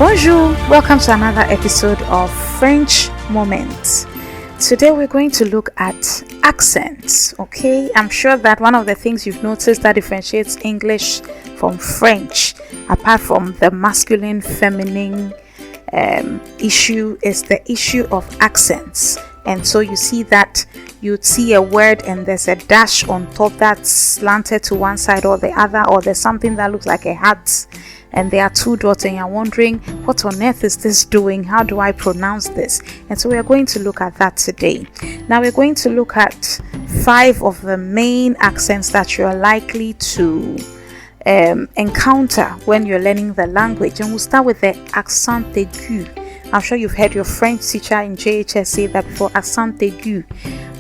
Bonjour, welcome to another episode of French Moments. Today we're going to look at accents, okay? I'm sure that one of the things you've noticed that differentiates English from French, apart from the masculine, feminine issue, is the issue of accents. And so you see that you'd see a word and there's a dash on top that's slanted to one side or the other, or there's something that looks like a hat and there are two dots and you're wondering, what on earth is this doing? How do I pronounce this? And so we are going to look at that today. Now we're going to look at 5 of the main accents that you're likely to encounter when you're learning the language. And we'll start with the accent aigu. I'm sure you've heard your French teacher in JHS say that before, accent aigu.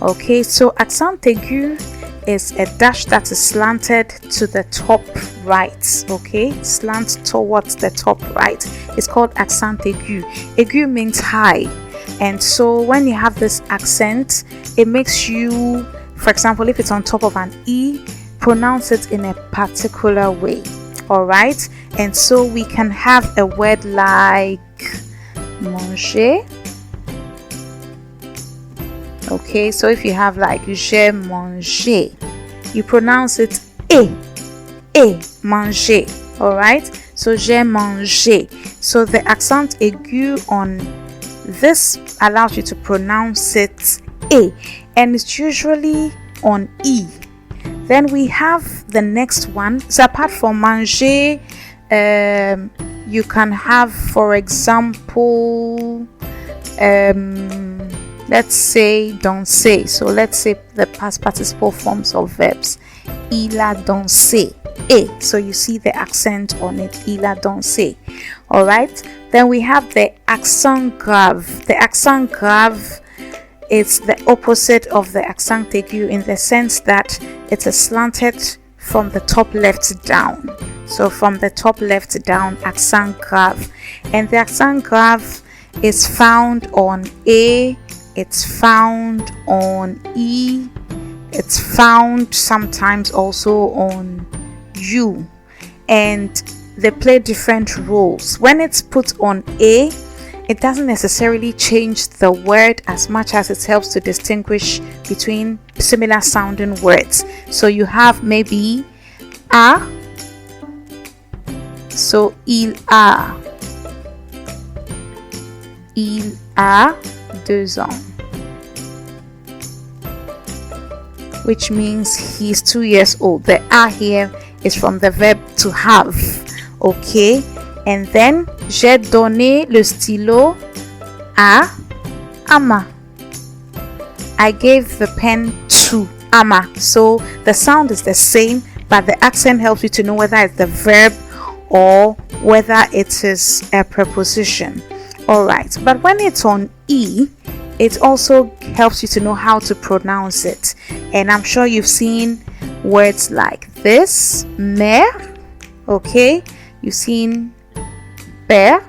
Okay, so accent aigu is a dash that is slanted to the top right. Okay, slant towards the top right. It's called accent aigu. Aigu means high, and so when you have this accent, it makes you, for example, if it's on top of an E, pronounce it in a particular way. All right, and so we can have a word like manger. Okay, so if you have like j'ai mangé, you pronounce it manger. All right, so j'ai mangé. So the accent aigu on this allows you to pronounce it and it's usually on E. Then we have the next one. So apart from manger, you can have, for example, let's say danser. So let's say the past participle forms of verbs. Il a dansé. So you see the accent on it. Il a dansé. All right. Then we have the accent grave. The accent grave is the opposite of the accent aigu in the sense that it is slanted from the top left down. So from the top left down, accent grave. And the accent grave is found on A, it's found on E, it's found sometimes also on U, and they play different roles. When it's put on A, it doesn't necessarily change the word as much as it helps to distinguish between similar sounding words. So you have maybe A, so il a 2 ans, which means he's 2 years old. The a here is from the verb to have. Okay, and then j'ai donné le stylo à Ama. I gave the pen to Ama. So the sound is the same, but the accent helps you to know whether it's the verb or whether it is a preposition. All right, but when it's on E, it also helps you to know how to pronounce it. And I'm sure you've seen words like this, mère. Okay, you've seen père,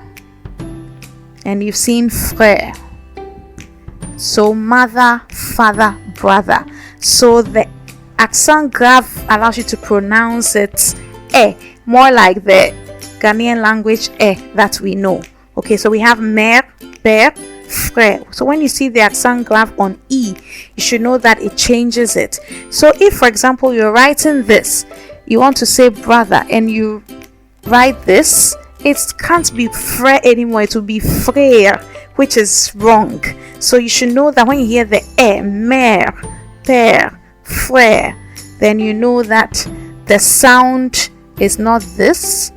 and you've seen frère. So mother, father, brother. So the accent grave allows you to pronounce it more like the Ghanaian language that we know. Okay, so we have mère, père, frère. So when you see the accent grave on E, you should know that it changes it. So if, for example, you're writing this, you want to say brother, and you write this, it can't be frère anymore, it will be frère, which is wrong. So you should know that when you hear the mère, père, frère, then you know that the sound is not this,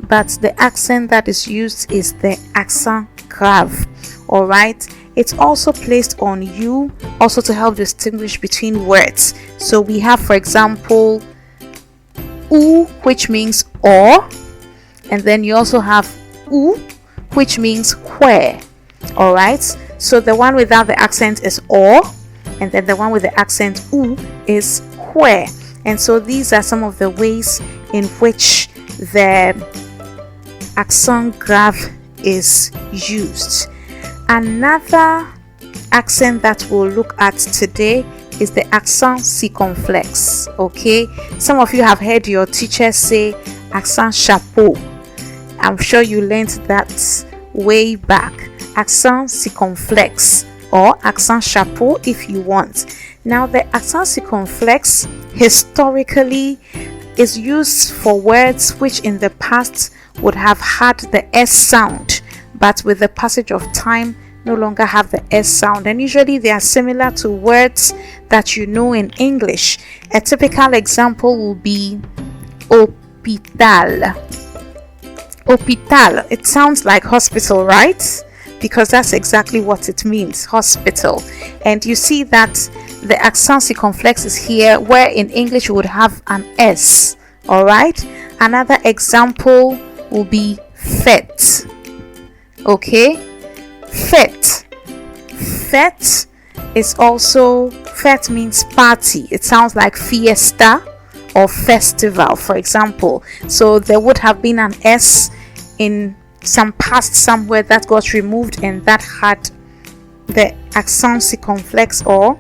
but the accent that is used is the accent grave. All right, it's also placed on U, also to help distinguish between words. So we have, for example, ou, which means or, and then you also have ou, which means where. All right, so the one without the accent is or, and then the one with the accent ou is where. And so these are some of the ways in which the accent grave is used. Another accent that we'll look at today is the accent circonflexe. Okay, some of you have heard your teacher say accent chapeau. I'm sure you learned that way back, accent circonflexe or accent chapeau if you want. Now the accent circonflexe historically is used for words which in the past would have had the S sound, but with the passage of time no longer have the S sound, and usually they are similar to words that you know in English. A typical example will be hôpital. Hôpital, it sounds like hospital, right? Because that's exactly what it means, hospital. And you see that the accent circonflexe is here, where in English you would have an S. All right. Another example will be fête. Okay, fête. Fête is also, fête means party. It sounds like fiesta or festival, for example. So there would have been an S in some past somewhere that got removed, and that had the accent circonflexe or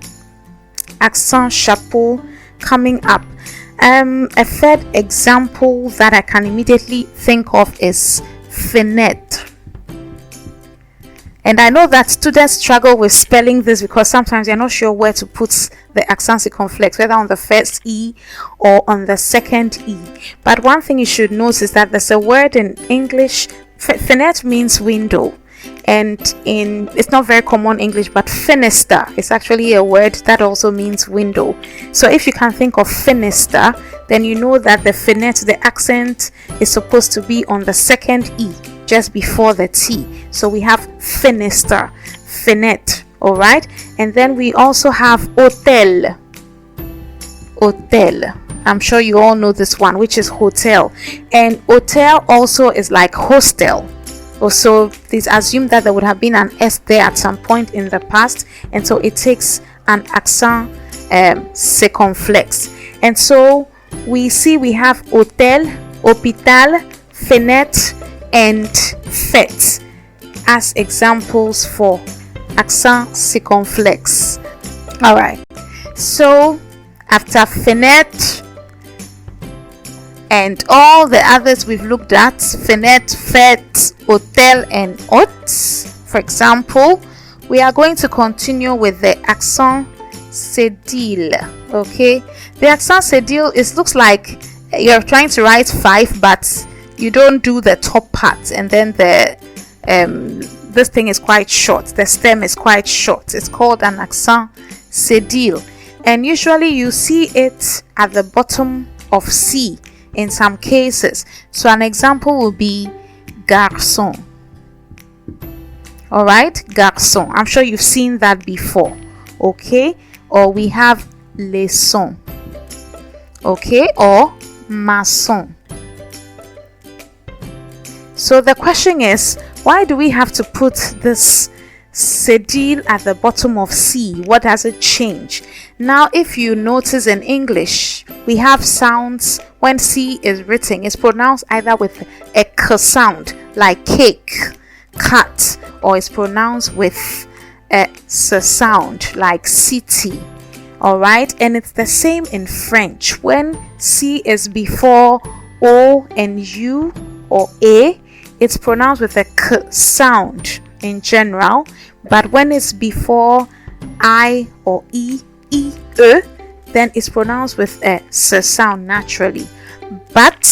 accent chapeau coming up. A third example that I can immediately think of is fenêtre. And I know that students struggle with spelling this because sometimes you're not sure where to put the accent circonflexe, whether on the first E or on the second E. But one thing you should notice is that there's a word in English, fenêtre means window, and it's not very common English, but fenester is actually a word that also means window. So if you can think of fenester, then you know that the fenêtre, the accent is supposed to be on the second E, just before the T. So we have fenester, fenêtre. All right, and then we also have hôtel. Hôtel, I'm sure you all know this one, which is hotel, and hotel also is like hostel. Also, please assume that there would have been an S there at some point in the past, and so it takes an accent circonflexe. And so we see we have hôtel, hôpital, fenêtre, and fête as examples for accent circonflexe. All right, so after fenêtre and all the others we've looked at, fenêtre, fête, hôtel, and hôte, for example, we are going to continue with the accent cédille. Okay, the accent cédille, it looks like you're trying to write 5, but you don't do the top part, and then the this thing is quite short, the stem is quite short. It's called an accent cédille, and usually you see it at the bottom of C in some cases. So an example will be garçon. All right, garçon, I'm sure you've seen that before. Okay, or we have leçon. Okay, or maçon. So the question is, why do we have to put this cédille at the bottom of C? What does it change? Now, if you notice in English, we have sounds when C is written, it's pronounced either with a K sound, like cake, cat, or it's pronounced with a S sound, like city. All right, and it's the same in French. When C is before O and U or A, it's pronounced with a K sound in general, but when it's before I or E, then it's pronounced with a S sound naturally. But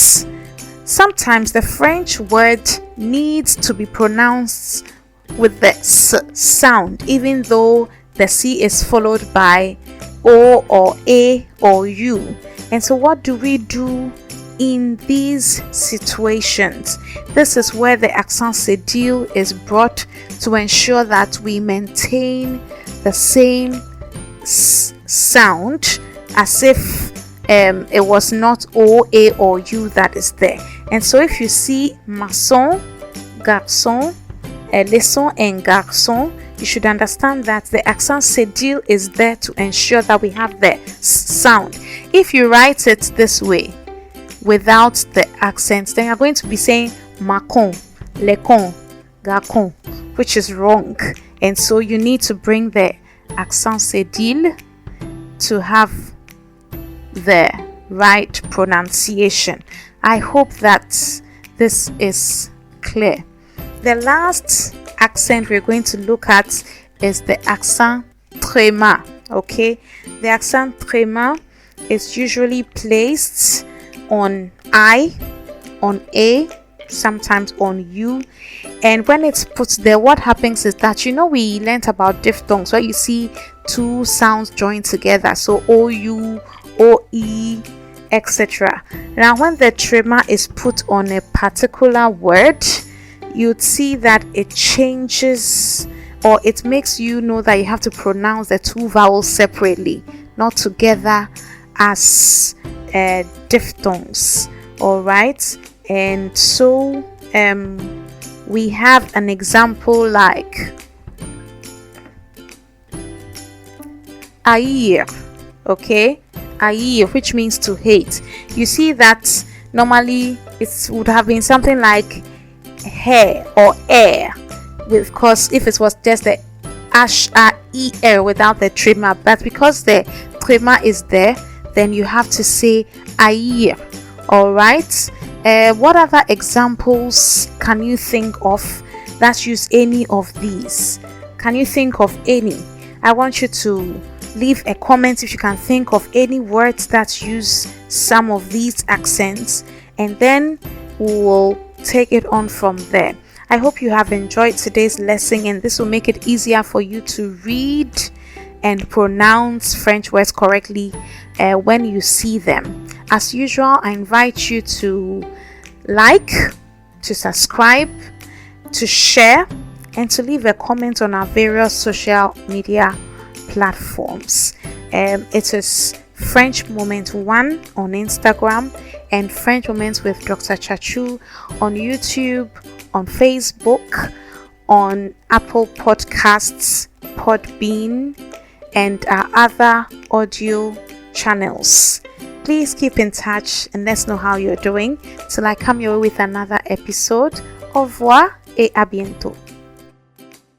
sometimes the French word needs to be pronounced with the S sound, even though the C is followed by O or A or U. And so what do we do in these situations? This is where the accent cédille is brought to ensure that we maintain the same sound as if it was not O, A, or U that is there. And so if you see maçon, garçon, leçon, and garçon, you should understand that the accent cédille is there to ensure that we have the sound. If you write it this way without the accent, then you're going to be saying macon, lecon, gacon, which is wrong. And so you need to bring the accent cédille to have the right pronunciation. I hope that this is clear. The last accent we're going to look at is the accent tréma. Okay, the accent tréma is usually placed on I, on A, sometimes on U, and when it's put there, what happens is that, we learned about diphthongs where you see two sounds joined together, so OU, OE, etc. Now when the tréma is put on a particular word, you'd see that it changes, or it makes you know that you have to pronounce the two vowels separately, not together as diphthongs. All right, and so we have an example like haïr. Okay, haïr, which means to hate. You see that normally it would have been something like hair or air, because if it was just the air without the tréma, but because the tréma is there, then you have to say haïr. All right, what other examples can you think of that use any of these? Can you think of any? I want you to leave a comment if you can think of any words that use some of these accents, and then we'll take it on from there. I hope you have enjoyed today's lesson, and this will make it easier for you to read and pronounce French words correctly when you see them. As usual, I invite you to like, to subscribe, to share, and to leave a comment on our various social media platforms. It is French Moment 1 on Instagram and French Moments with Dr. Chachu on YouTube, on Facebook, on Apple Podcasts, Podbean, and our other audio channels. Please keep in touch and let's know how you're doing till I come your way with another episode. Au revoir et à bientôt.